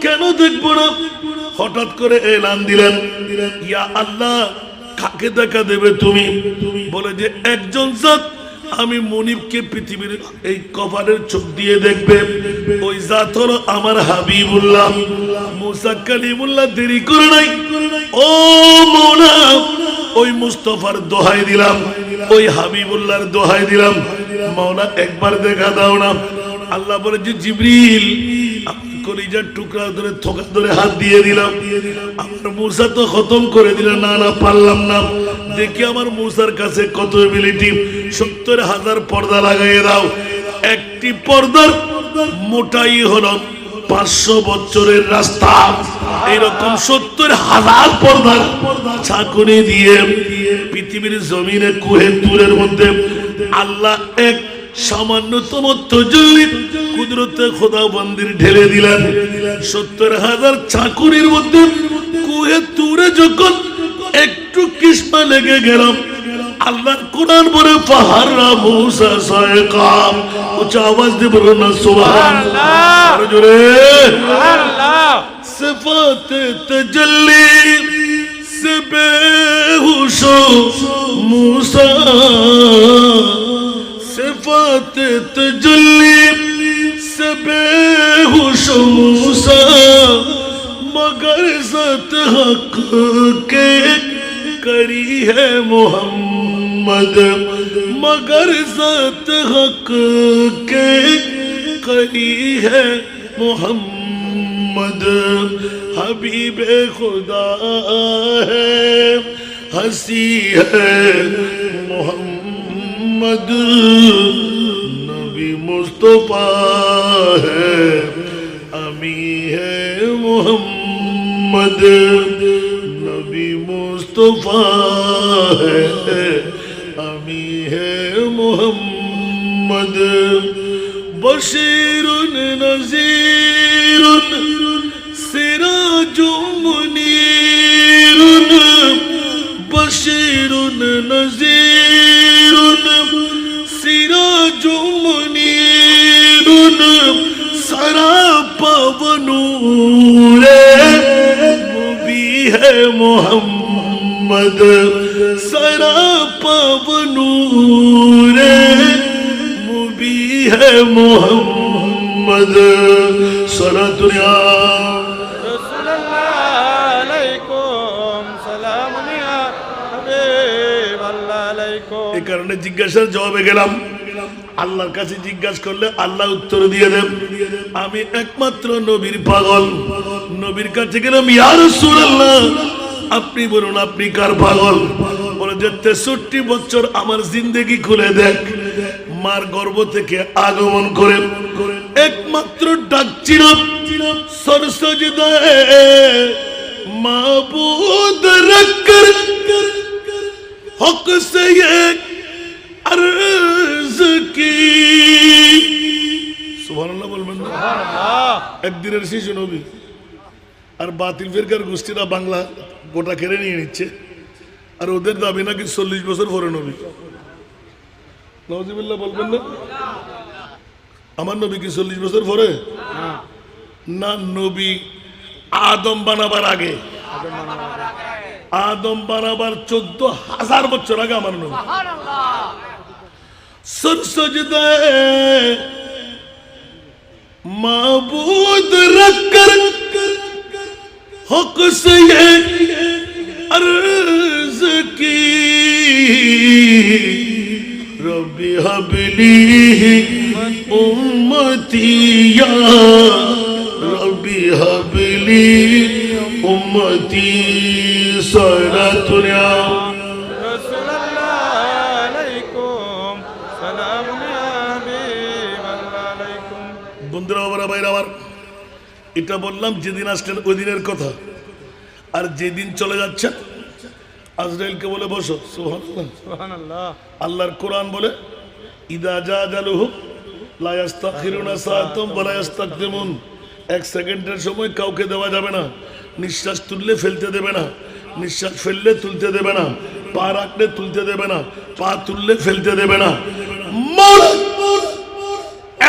কেন দেখবো না? হঠাৎ করে এলান দিলেন, ইয়া আল্লাহ, কাকে দেখা দেবে তুমি? বলে যে একজন জাত আমি মুনিবকে পৃথিবীর এই কপালের চোখ দিয়ে দেখবে, ওই জাত হলো আমার হাবিবুল্লাহ মুসা কালিমুল্লাহ। দেরি করে নাই, ও মওলা, ওই মুস্তাফার দোহাই দিলাম, ওই হাবিবুল্লাহর দোহাই দিলাম, মওলা একবার দেখা দাও না। আল্লাহ বলে যে জিবরিল, কলিজার টুকরা ধরে থোকা ধরে হাত দিয়ে দিলাম, আমার মুসা তো খতম করে দিল। না না, পারলাম না। দেখি আমার মুসার কাছে কত এবিলিটি। 70,000 পর্দা লাগাইয়ে দাও। একটি পর্দার মোটাই হলো 500 বছরের রাস্তা। এরকম 70,000 পর্দার ছাকুনি দিয়ে পৃথিবীর জমিনে কুহে তুরের মধ্যে আল্লাহ এক সামান্যতম তজল্লি কুদরতে খোদাবন্দির ঢেলে দিলেন। 70,000 চাকুরির মধ্যে কুহে তুরে যখন একটু কিসমা লেগে গেলাম, আল্লাহর কোরআন বলে ফাহাররা মুসা সায়কাম। উচ্চ আওয়াজ দিয়ে বলুন না সুবহানাল্লাহ, আরো জোরে সুবহানাল্লাহ। সিফাতে তাজাল্লি সে বেহুশ মুসা, सिफात तजल्ली से बेहुश मूसा, मगर ज़ात हक के करी है मोहम्मद, मगर ज़ात हक के करी है मोहम्मद। हबीबे खुदा है, हंसी है मोहम्मद, नबी मुस्तफा है, अमी है मोहम्मद, नबी मुस्तफा है, अमी है मोहम्मद। बशीरुन नज़ीरुन सिराजुम मुनीरुन, बशीरुन नज़ीरुन सिराजुम मुनीरुन, सरापा नूरे मुबी है मोहम्मद, सरापा नूरे मुबी है मोहम्मद। सलातुल्लाह এই কারণে জিজ্ঞাসার জবাবে গেলাম। আল্লাহর কাছে জিজ্ঞাসা করলে আল্লাহ উত্তর দিয়ে দেন। আমি একমাত্র নবীর পাগল। নবীর কাছে গেলাম, ইয়া রাসূলুল্লাহ, আপনি বলুন আপনি কার পাগল? বলে যে 63 বছর আমার জিন্দেগি খুলে দেখ। মার গর্ভ থেকে আগমন করে একমাত্র ডাক ছিল সরসজদায়ে মাবুদ রকর হক से ये अर्ज की। সুবহানাল্লাহ বলবেন না? সুবহানাল্লাহ। একদিনের শিশু নবী আর বাতিল ফিরকার গোষ্ঠীরা বাংলা গোটা কেড়ে নিয়ে নিচ্ছে, আর ওদের দাবি নাকি 40 বছর পরে নবী। নাউজুবিল্লাহ বলবেন না? আমার নবী কি 40 বছর পরে? না, নবী আদম বানাবার আগে। आदम बराबर 14,000 बच्चों लगा मरने सर सजदे माबूद रखकर हक से ये अर्ज की, रब्बी हबली उम्मती या रब्बी हबली उम्मती। বন্ধুরা আমার ভাইরা আমার, এটা বললাম যেদিন আসলেন ওই দিনের কথা। আর যেদিন চলে যাচ্ছেন আজরাইলকে বলে বসো। সুবহানাল্লাহ সুবহানাল্লাহ। আল্লাহর কোরআন বলে ইদা জাজালুহু লা ইস্তাখিরুনা সাআতাম ওয়া লা ইস্তাকদিমুন। 1 সেকেন্ডের সময় কাউকে দেওয়া যাবে না। নিঃশ্বাস তুললে ফেলতে দেবে না, নিঃশ্বাস ফেললে তুলতে দেবে না, পা রাখলে তুলতে দেবে না, পা তুললে ফেলতে দেবে না।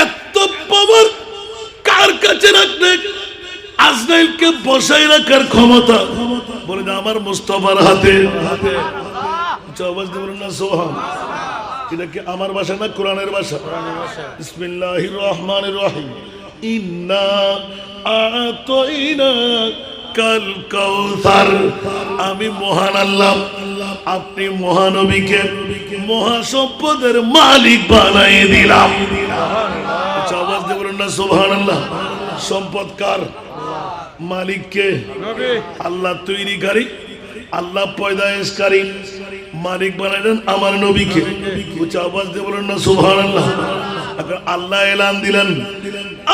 এত পাওয়ার কার কাছে রাখলে? আজরাইল আসমানকে বসাই রাখার ক্ষমতা বলে যে আমার মুস্তাফার হাতে। আওয়াজ দিয়ে বলুন না সুবহান। এটা কি আমার ভাষা না কোরআনের ভাষা? বিসমিল্লাহির রহমানির রহিম। ইন্না আতাইনা কাল কাউসার। আমি মহান আল্লাহ, আপনি মহানবীকে মহাসম্পদের মালিক বানাই দিলাম। আওয়াজ দিয়ে বলুন না সুবহানাল্লাহ। সম্পদ কার? মালিককে। আল্লাহ তৈরিকারী, আল্লাহ পয়দায়েশকারী, মালিক বানাইলেন আমার নবীকে। আওয়াজ দিয়ে বলুন না সুবহানাল্লাহ। আল্লাহ এলান দিলেন,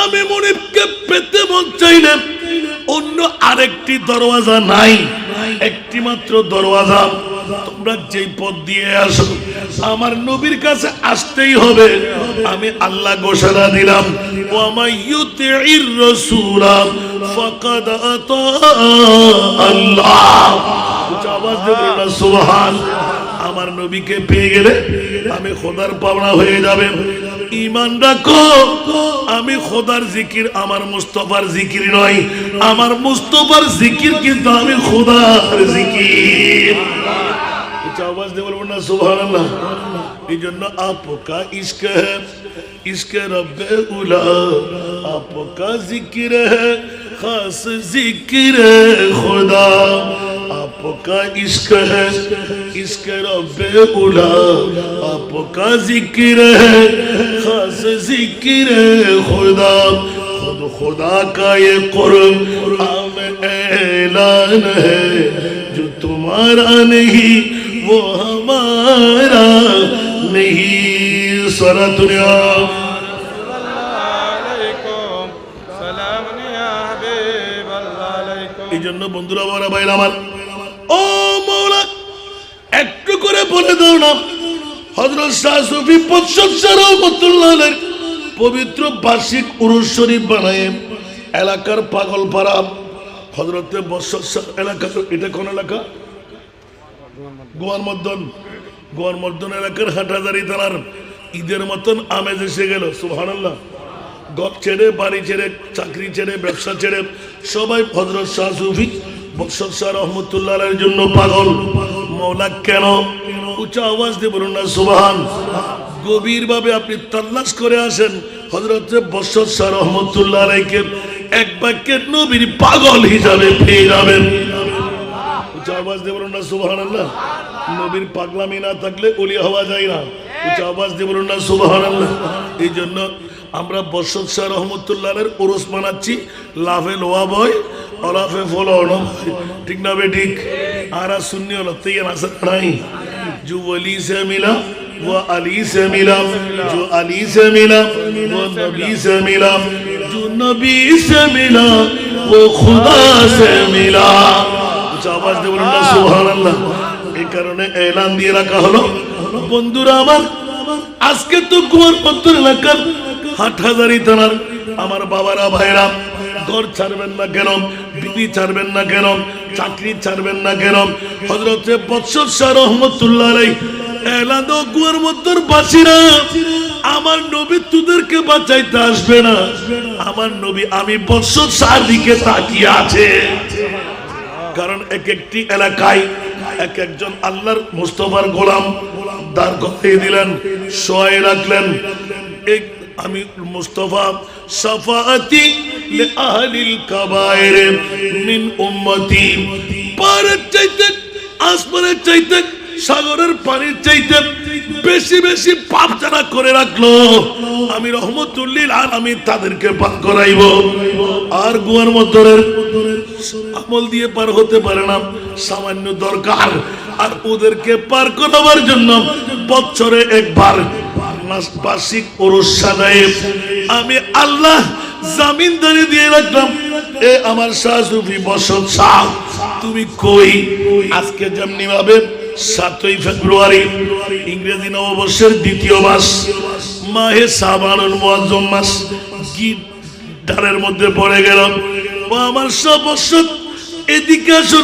আমি মুনিবকে পেতে মন চাইলে অন্য আরেকটি দরওয়াজা নাই, একটি মাত্র দরওয়াজা। তোমরা যেই পথ দিয়ে আসো আমার নবীর কাছে আসতেই হবে। আমি আল্লাহ ঘোষণা দিলাম, ওয়া মাইয়ুতির রাসূলা ফাকাদ আতা আল্লাহ। আওয়াজ দিয়ে বলুন না সুবহান। আমার নবীকে পেয়ে গেলে আমি খোদার পাওনা হয়ে যাবে। ঈমান রাখো, আমি খোদার জিকির আমার মুস্তাফার জিকির নয়, আমার মুস্তাফার জিকির কিন্তু আমি খোদার জিকির। আওয়াজ দিয়ে বলবো না সুবহানাল্লাহ। এই জন্য আপকা ইশক है, इश्क रब्बे उला, आपका जिक्र है खास जिक्र खुदा। आपका इश्क है, इश्क रब्बे उला, आपका जिक्र है खास जिक्र खुदा। खुद खुदा का ये कुरान ऐलान है, जो तुम्हारा नहीं वो हमारा नहीं। सारा दुनिया এই জন্য বন্ধুরা বড় ভাইরা আমার, ও মওলা একটু করে বলে দাও না, হযরত শাহ সুফি পদ্মশ্রী রহমাতুল্লাহ আলাইহির পবিত্র বার্ষিক উরুস শরীফ বানায় এলাকার পাগলপাড়া হযরতে বৎসর এলাকা। এটা কোন এলাকা? গোয়ারমর্দন এলাকার হাটহাজারী থানার ঈদের মতন আমেজ এসে গেল। সুবহানাল্লাহ। গপ ছেড়ে, বাড়ি ছেড়ে, চাকরি ছেড়ে, ব্যবসা ছেড়ে সবাই হযরত শাহ সুফি বৎসর শাহ রহমতুল্লাহ আলাইহির জন্য পাগল। মওলা কেন? উঁচা আওয়াজ দিয়ে বলুন না সুবহান। গভীর ভাবে আপনি তালাশ করে আসেন, হযরত বৎসর শাহ রহমতুল্লাহ আলাইহিকে এক বাক্যে নবীর পাগল হিসাবে পেয়ে যাবেন। উঁচা আওয়াজ দিয়ে বলুন না সুবহানাল্লাহ। নবীর পাগলামি না থাকলে ওলি হওয়া যায় না। উঁচা আওয়াজ দিয়ে বলুন না সুবহানাল্লাহ। এই জন্য আমরা বৎসর শাহ রহমতুল্লাহ এর উরুস মানাচ্ছি। লাভে লোয়া বয়, অলাফে ফলো নয়, ঠিক না বে ঠিক? আর সুন্নি হলো তৈয়ার আসর নাই। जो वली से मिला वो अली से मिला, जो अली से मिला वो नबी से मिला, जो नबी से मिला वो खुदा से मिला। आवाज दे बोलুন না সুবহানাল্লাহ। এই কারণে এলান দিয়ে রাখা হলো, বন্ধুরা আমার আজকে তো গোয়ারমর্দন এলাকার হাটহাজারী থানার আমার বাবারা ভাইরা ঘর ছাড়বেন না কেন, বিবি ছাড়বেন না কেন, চাকরি ছাড়বেন না কেন? হযরত বৎসর শাহ রহমতুল্লাহ আলাইহি এলান ও গোয়ারমর্দন বাসীরা, আমার নবী তোদেরকে বাঁচাইতে আসবে না। আমার নবী আমি বৎসর শাহর দিকে তাকিয়ে আছে। কারণ এক একটি এলাকায় এক একজন আল্লাহর মুস্তাফার গোলাম দাঁড় করিয়ে দিলেন, শোয়াই রাখলেন। এক আমি মুস্তাফা শাফাআতি লি আহলিল কাবায়ের মিন উম্মতি। পারের চাইতে, আসমানের চাইতে, সাগরের পানির চাইতে বেশি বেশি পাপ যারা করে রাখলো আমি রহমতুল্লিল আলামিন তাদেরকে পার করাইব। আর গোয়ারমর্দনের আমল দিয়ে পার হতে পারে না, সামান্য দরকার। আর ওদেরকে পার করাবার জন্য বছরে একবার বার্ষিক উরুস সাজায়ে আমি আল্লাহ জামিনদারি দিয়ে রাখলাম। এ আমার শাহ সুফি বৎসর শাহ, তুমি কই? আজকে যেমনি ভাবে 7ই ফেব্রুয়ারি ইংরেজি নববর্ষের দ্বিতীয় মাস, মাহে শাবানুল মুআজ্জম মাস গিটারের মধ্যে পড়ে গেল। ও আমার শাহ বৎসর এদিকে আসুন।